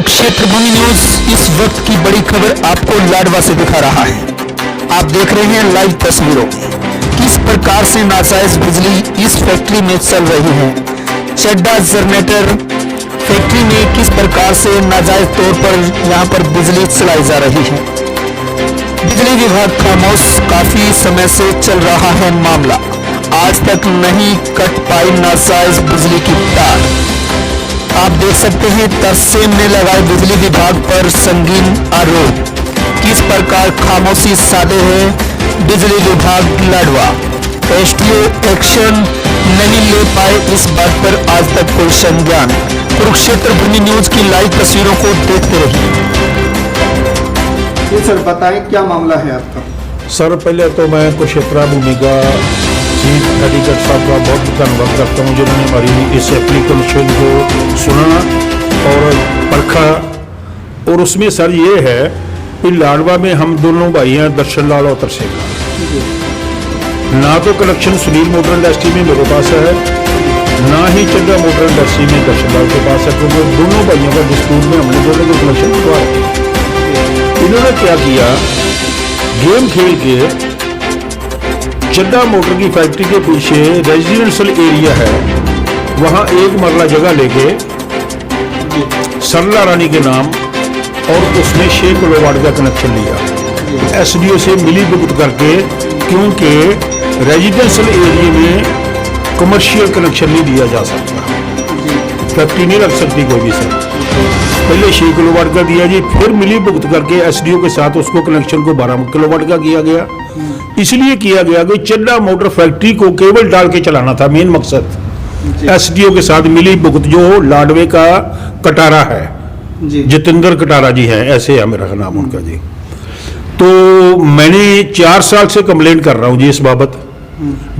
कुरुक्षेत्र भूमि news इस वक्त की बड़ी खबर आपको लाडवा से दिखा रहा है। आप देख रहे हैं लाइव तस्वीरों। किस प्रकार से नाजायज बिजली इस फैक्ट्री में चल रही है। चड्डा जनरेटर फैक्ट्री में किस प्रकार से नाजायज तौर पर यहां पर बिजली चलाई जा रही है। बिजली विभाग खामोश, काफी समय से चल रहा है मामला। आज तक नहीं कट पाई नाजायज बिजली की तार। आप देख सकते हैं तरसेम ने लगाए बिजली विभाग पर संगीन आरोप। किस प्रकार खामोशी साधे है बिजली विभाग लाडवा। एसडीओ एक्शन नहीं ले पाए, इस बात पर आज तक कोई संज्ञान। कुरुक्षेत्र भूमि न्यूज की लाइव तस्वीरों को देखते रहिए। जी सर, बताएं क्या मामला है आपका। सर, पहले तो मैं कुरुक्षेत्र भूमि का चीफ एडिटर साहब का बहुत धन्यवाद करता हूँ जिन्होंने हमारी इस एप्लीकेशन को सुना और परखा। और उसमें सर ये है कि लाडवा में हम दोनों भाई हैं, दर्शन लाल और तरसेम लाल। ना तो कनेक्शन सुनील मोटर इंडस्ट्री में मेरे पास है, ना ही चड्डा मोटर इंडस्ट्री में दर्शन लाल के पास है, क्योंकि दोनों भाइयों का डिस्प्यूट में हमने दोनों को कनेक्शन करवा रखे। इन्होंने क्या किया, गेम खेल के चड्डा मोटर की फैक्ट्री के पीछे रेजिडेंशियल एरिया है, वहां एक मरला जगह लेके सरला रानी के नाम और उसने 6 किलोवाट का कनेक्शन लिया एसडीओ से मिली भुगत करके, क्योंकि रेजिडेंशियल एरिया में कमर्शियल कनेक्शन नहीं दिया जा सकता, फैक्ट्री नहीं रख सकती कोई भी सर। पहले 6 किलोवाट का दिया जी, फिर मिली भुगत करके एसडीओ के साथ उसको कनेक्शन को 12 किलोवाट का किया गया। इसलिए किया गया कि चड्डा मोटर फैक्ट्री को केबल डाल के चलाना था मेन मकसद। एसडीओ के साथ मिली भुगत जो लाडवे का कटारा है, जितेंद्र कटारा जी हैं, ऐसे है मेरा नाम उनका जी। तो मैंने 4 साल से कंप्लेंट कर रहा हूं जी इस बाबत।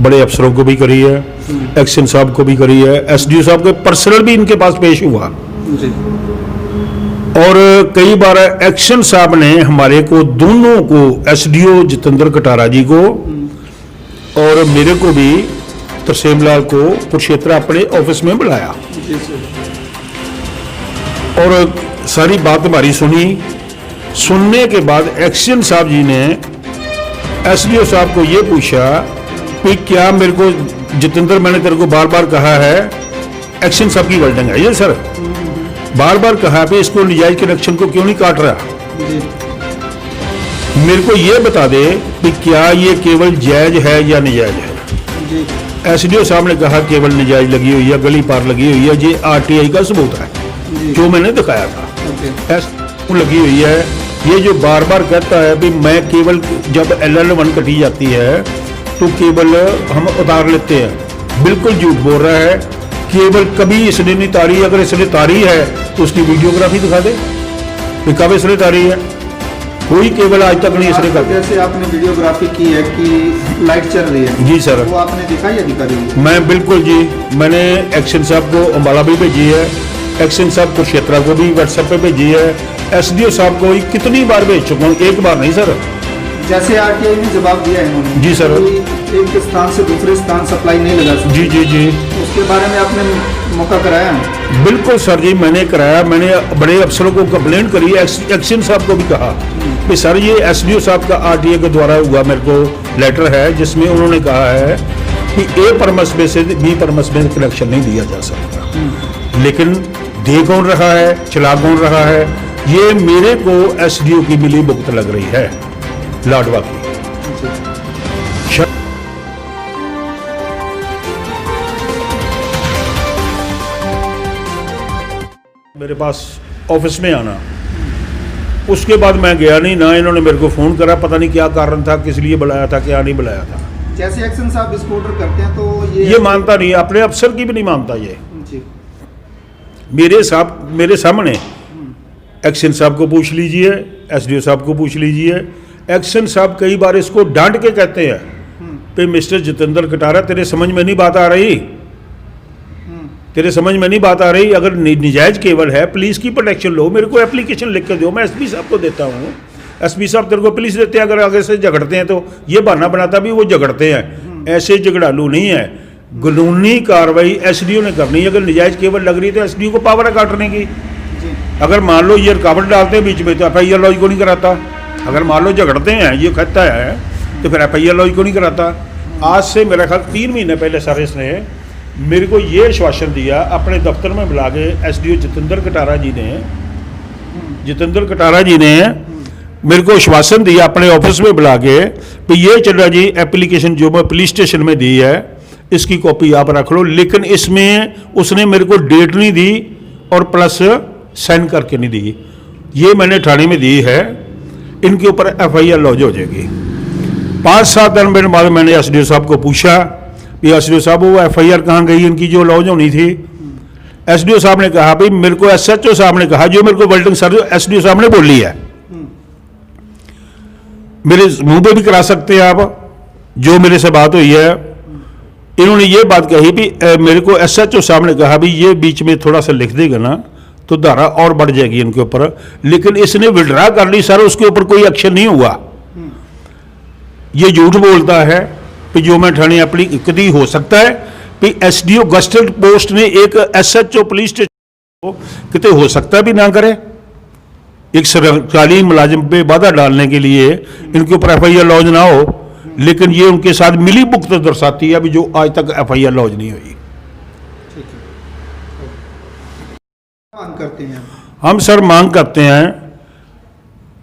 बड़े अफसरों को भी करी है, एक्शन साहब को भी करी है, एसडीओ साहब के पर्सनल भी इनके पास पेश हुआ जी। और कई बार एक्शन साहब ने हमारे को दोनों को, एसडीओ जितेंद्र कटारा जी को और मेरे को भी, तरसेम लाल को, कुरुक्षेत्र अपने ऑफिस में बुलाया और सारी बात हमारी सुनी। सुनने के बाद एक्शन साहब जी ने एसडीओ साहब को ये पूछा कि क्या मेरे को जितेंद्र, मैंने तेरे को बार बार कहा है, एक्शन साहब की वर्डिंग है ये सर, बार बार कहा भी इसको निजायज कनेक्शन को क्यों नहीं काट रहा जी। मेरे को ये बता दे कि क्या ये केवल जायज है या निजायज है। एसडीओ साहब ने कहा केवल निजायज लगी हुई है, गली पार लगी हुई है, ये आरटीआई का सबूत है जो मैंने दिखाया था। लगी हुई है, ये जो बार बार कहता है भी मैं केवल, जब LL1 कटी जाती है तो केवल हम उतार लेते हैं, बिल्कुल झूठ बोल रहा है। केवल कभी इसने नहीं तारी, अगर इसने तारी है तो उसकी वीडियोग्राफी दिखा दे कि कब इसने तारी है। कोई केवल आज तक नहीं इसने कर। जैसे आपने वीडियोग्राफी की है कि लाइट चल रही है जी सर, वो आपने दिखाई या दिखा रही है? मैं बिल्कुल जी, मैंने एक्शन साहब को अम्बाला भी भेजी है, एक्शन साहब कुरुक्षेत्र को भी व्हाट्सएप पे भेजी है, एसडीओ साहब को कितनी बार भेज चुका हूँ, एक बार नहीं सर। जैसे आरटीआई ने जवाब दिया है इन्होंने जी सर, एक स्थान से दूसरे स्थान सप्लाई नहीं लगा सकते। जी जी जी, उसके बारे में आपने मौका कराया? बिल्कुल सर जी, मैंने कराया। मैंने बड़े अफसरों को कंप्लेंट करी, एक्शन साहब को भी कहा कि सर ये एसडीओ साहब का आरटीआई के द्वारा हुआ मेरे को लेटर है जिसमें उन्होंने कहा है कि ए परमस में से बी परमस में कनेक्शन नहीं दिया जा सकता। लेकिन दे कौन रहा है, चला कौन रहा है, ये मेरे को एसडीओ की मिली भुगत लग रही है लाडवा की। मेरे पास ऑफिस में आना, उसके बाद मैं गया नहीं, ना इन्होंने मेरे को फोन करा, पता नहीं क्या कारण था, किस लिए बुलाया था, क्या नहीं बुलाया था। जैसे एक्शन साहब इसको ऑर्डर करते हैं तो ये मानता नहीं, अपने अफसर की भी नहीं मानता ये जी। मेरे सामने एक्शन साहब को पूछ लीजिए, एसडीओ साहब को पूछ लीजिए। एक्शन साहब कई बार इसको डांट के कहते हैं कि मिस्टर जितेंद्र कटारा, तेरे समझ में नहीं बात आ रही, तेरे समझ में नहीं बात आ रही। अगर निजायज केबल है, पुलिस की प्रोटेक्शन लो, मेरे को एप्लीकेशन लिख के दो, मैं एसपी साहब को देता हूँ, एसपी साहब तेरे को पुलिस देते हैं। अगर आगे से झगड़ते हैं तो ये बहाना बनाता भी वो झगड़ते हैं, ऐसे झगड़ालू नहीं है। कानूनी कार्रवाई एसडीओ ने करनी है। अगर निजायज केबल लग रही है तो एसडीओ को पावर है काटने की। अगर मान लो ये रुकावट डालते हैं बीच में तो FIR लॉन्च क्यों नहीं कराता? अगर मान लो झगड़ते हैं, ये कहता है, तो फिर FIR लॉन्च क्यों नहीं कराता? आज से मेरा ख्याल 3 महीने पहले सर इसने मेरे को ये आश्वासन दिया अपने दफ्तर में बुला के, SDO जितेंद्र कटारा जी ने मेरे को आश्वासन दिया अपने ऑफिस में बुला के कि ये चला जी एप्लीकेशन जो मैं पुलिस स्टेशन में दी है इसकी कॉपी आप रख लो, लेकिन इसमें उसने मेरे को डेट नहीं दी और प्लस साइन करके नहीं दी। ये मैंने थाने में दी है, इनके ऊपर FIR लॉन्च हो जाएगी। 5-7 दिन बाद मैंने SDO साहब को पूछा कि SDO साहब वो FIR कहाँ गई इनकी जो लॉन्च होनी थी? SDO साहब ने कहा भाई मेरे को SHO साहब ने कहा, जो मेरे को वर्ल्डिंग सर SDO साहब ने बोली है, मेरे मुंह पे भी करा सकते हैं आप, जो मेरे से बात हुई है। इन्होंने ये बात कही भी मेरे को SHO साहब ने कहा भी ये बीच में थोड़ा सा लिख देगा ना तो धारा और बढ़ जाएगी इनके ऊपर, लेकिन इसने विड्रा कर ली सर, उसके ऊपर कोई एक्शन नहीं हुआ। ये झूठ बोलता है कि जो मैं थाने अपनी कदी हो सकता है कि SDO गस्टेड पोस्ट ने एक SHO पुलिस स्टेशन को कितने हो सकता है भी ना करे। एक सरकारी मुलाजिम पे बाधा डालने के लिए इनके ऊपर FIR लॉन्च ना हो, लेकिन ये उनके साथ मिली भुगत दर्शाती है अभी जो आज तक FIR लॉन्च नहीं हुई। मांग करते हैं हम सर मांग करते हैं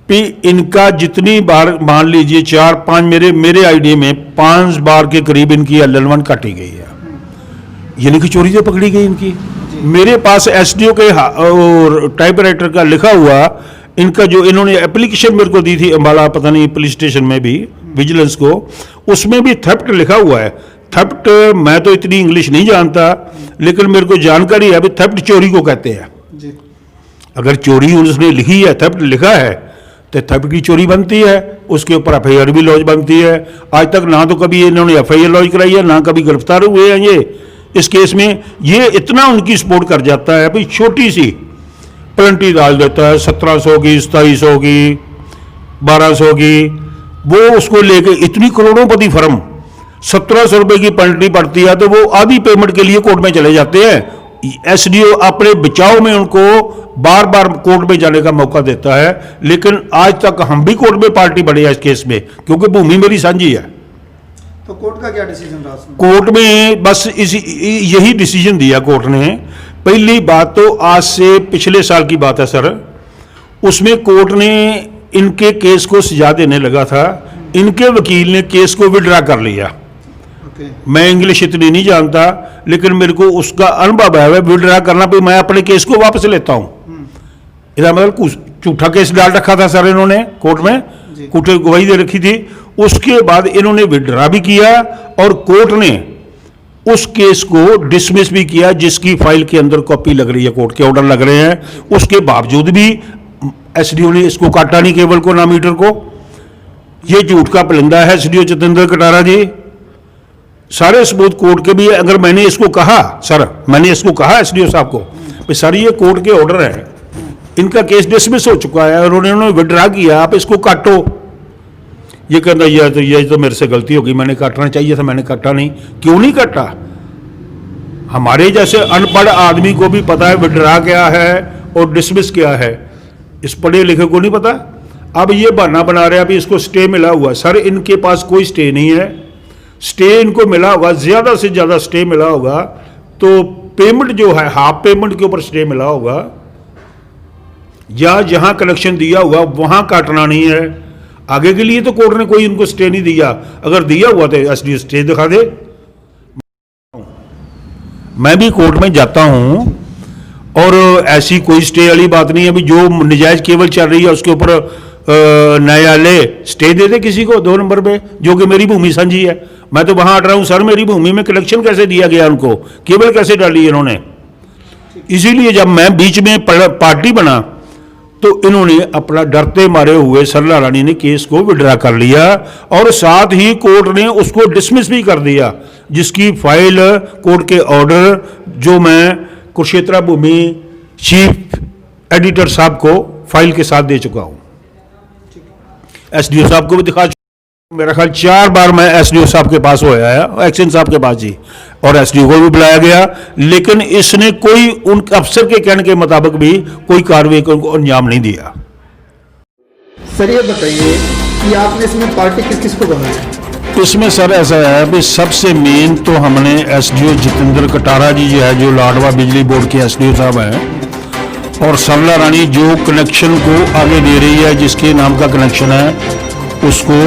कि इनका जितनी बार मान लीजिए 4-5 मेरे आईडी में 5 बार के करीब इनकी LL1 काटी गई है, यानी कि चोरी से पकड़ी गई इनकी। मेरे पास SDO के टाइपराइटर का लिखा हुआ इनका जो इन्होंने एप्लीकेशन मेरे को दी थी अम्बाला पता नहीं पुलिस स्टेशन में भी विजिलेंस को, उसमें भी थेफ्ट लिखा हुआ है। थेफ्ट मैं तो इतनी इंग्लिश नहीं जानता, लेकिन मेरे को जानकारी है अभी थेफ्ट चोरी को कहते हैं जी। अगर चोरी उसने लिखी है, थेफ्ट लिखा है तो थेफ्ट की चोरी बनती है, उसके ऊपर FIR भी लॉन्च बनती है। आज तक ना तो कभी इन्होंने FIR लॉन्च कराई है, ना कभी गिरफ्तार हुए हैं ये इस केस में। ये इतना उनकी सपोर्ट कर जाता है भाई, छोटी सी पेनल्टी डाल देता है 1700 की, 2700 की, 1200 की, वो उसको लेके इतनी करोड़ोंपति फर्म 1700 रुपए की पेनल्टी पड़ती है तो वो आधी पेमेंट के लिए कोर्ट में चले जाते हैं। SDO अपने बचाव में उनको बार बार कोर्ट में जाने का मौका देता है, लेकिन आज तक हम भी कोर्ट में पार्टी बने हैं इस केस में, क्योंकि भूमि मेरी साझी है। तो कोर्ट का क्या डिसीजन रहा उसमें? कोर्ट में बस यही डिसीजन दिया कोर्ट ने। पहली बात तो आज से पिछले साल की बात है सर, उसमें कोर्ट ने इनके केस को सजा देने लगा था, इनके वकील ने केस को विड्रा कर लिया। ओके। मैं इंग्लिश इतनी नहीं जानता, लेकिन मेरे को उसका अनुभव है विड्रा करना भी, मैं अपने केस को वापस लेता हूं। इसका मतलब कुछ झूठा केस डाल रखा था सर इन्होंने कोर्ट में, कोर्ट ने गवाही दे रखी थी। उसके बाद इन्होंने विड्रा भी किया और कोर्ट ने उस केस को डिसमिस भी किया, जिसकी फाइल के अंदर कॉपी लग रही है, कोर्ट के ऑर्डर लग रहे हैं। उसके बावजूद भी SDO ने इसको काटा नहीं, केबल को ना मीटर को। ये झूठ का परिंदा है SDO जितेंद्र कटारा जी। सारे सबूत कोर्ट के भी है। अगर मैंने इसको कहा सर, मैंने इसको कहा SDO साहब को सर ये कोर्ट के ऑर्डर है, इनका केस डिसमिस हो चुका है और उन्होंने विड्रा किया, आप इसको काटो। ये कहना ये तो मेरे से गलती होगी, मैंने काटना चाहिए था, मैंने काटा नहीं। क्यों नहीं काटा? हमारे जैसे अनपढ़ आदमी को भी पता है विड्रा क्या है और डिसमिस क्या है, इस पढ़े लिखे को नहीं पता। अब ये बहाना बना रहे हैं अभी इसको स्टे मिला हुआ। सर इनके पास कोई स्टे नहीं है, स्टे इनको मिला होगा, ज्यादा से ज्यादा स्टे मिला होगा तो पेमेंट जो है हाफ पेमेंट के ऊपर स्टे मिला होगा, या जहां कलेक्शन दिया हुआ वहां काटना नहीं है। आगे के लिए तो कोर्ट ने कोई उनको स्टे नहीं दिया, अगर दिया हुआ तो SDO स्टे दिखा दे। मैं भी कोर्ट में जाता हूं और ऐसी कोई स्टे वाली बात नहीं है। अभी जो नजायज केबल चल रही है उसके ऊपर न्यायालय स्टे दे दे किसी को 2 नंबर पे, जो कि मेरी भूमि साझी है। मैं तो वहां हट रहा हूं सर, मेरी भूमि में कलेक्शन कैसे दिया गया उनको, केबल कैसे डाली इन्होंने। इसीलिए जब मैं बीच में पार्टी बना तो इन्होंने अपना डरते मारे हुए सरला रानी ने केस को विड्रा कर लिया और साथ ही कोर्ट ने उसको डिसमिस भी कर दिया, जिसकी फाइल कोर्ट के ऑर्डर जो मैं कुरुक्षेत्र भूमि चीफ एडिटर साहब को फाइल के साथ दे चुका हूं, SDO साहब को भी दिखा चुका मेरा ख्याल 4 बार मैं एसडीओ साहब के पास होया है, एक्शन साहब के पास जी, और एसडीओ को भी बुलाया गया, लेकिन इसने कोई उन अफसर के कहने के मुताबिक भी कोई कार्रवाई को अंजाम नहीं दिया। सर ये बताइए कि आपने इसमें पार्टी किस किस को बनाया? इसमें सर ऐसा है कि सबसे मेन तो हमने एसडीओ जितेंद्र कटारा जी जो है, जो लाडवा बिजली बोर्ड के एसडीओ साहब हैं, और सरला रानी जो कनेक्शन को आगे दे रही है, जिसके नाम का कनेक्शन है उसको,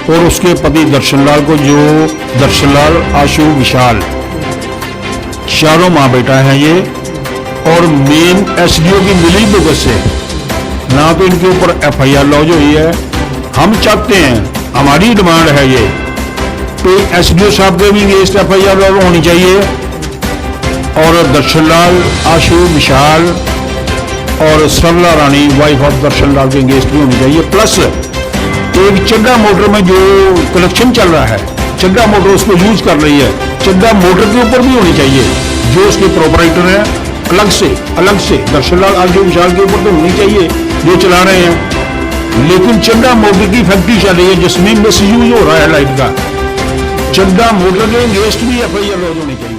और उसके पति दर्शनलाल को, जो दर्शनलाल आशु विशाल, चारों माँ बेटा हैं ये। और मेन एसडीओ की मिली भुगत से ना तो इनके ऊपर एफआईआर लॉन्च हुई है। हम चाहते हैं, हमारी डिमांड है ये, तो एसडीओ साहब के भी अगेंस्ट एफआईआर लॉन्च होनी चाहिए, और दर्शनलाल आशु विशाल और सरला रानी वाइफ ऑफ दर्शनलाल के अगेंस्ट भी होनी चाहिए। प्लस एक चड्डा मोटर में जो कनेक्शन चल रहा है, चड्डा मोटर उसको यूज कर रही है, चड्डा मोटर के ऊपर भी होनी चाहिए, जो उसके प्रोपराइटर है अलग से दर्शनलाल आशु विशाल के ऊपर तो होनी चाहिए जो चला रहे हैं। लेकिन चड्डा मोटर की फैक्ट्री चल रही है जिसमें मिस यूज हो रहा है लाइट का, चड्डा मोटर के अगेंस्ट भी एफआईआर लॉन्च होनी चाहिए।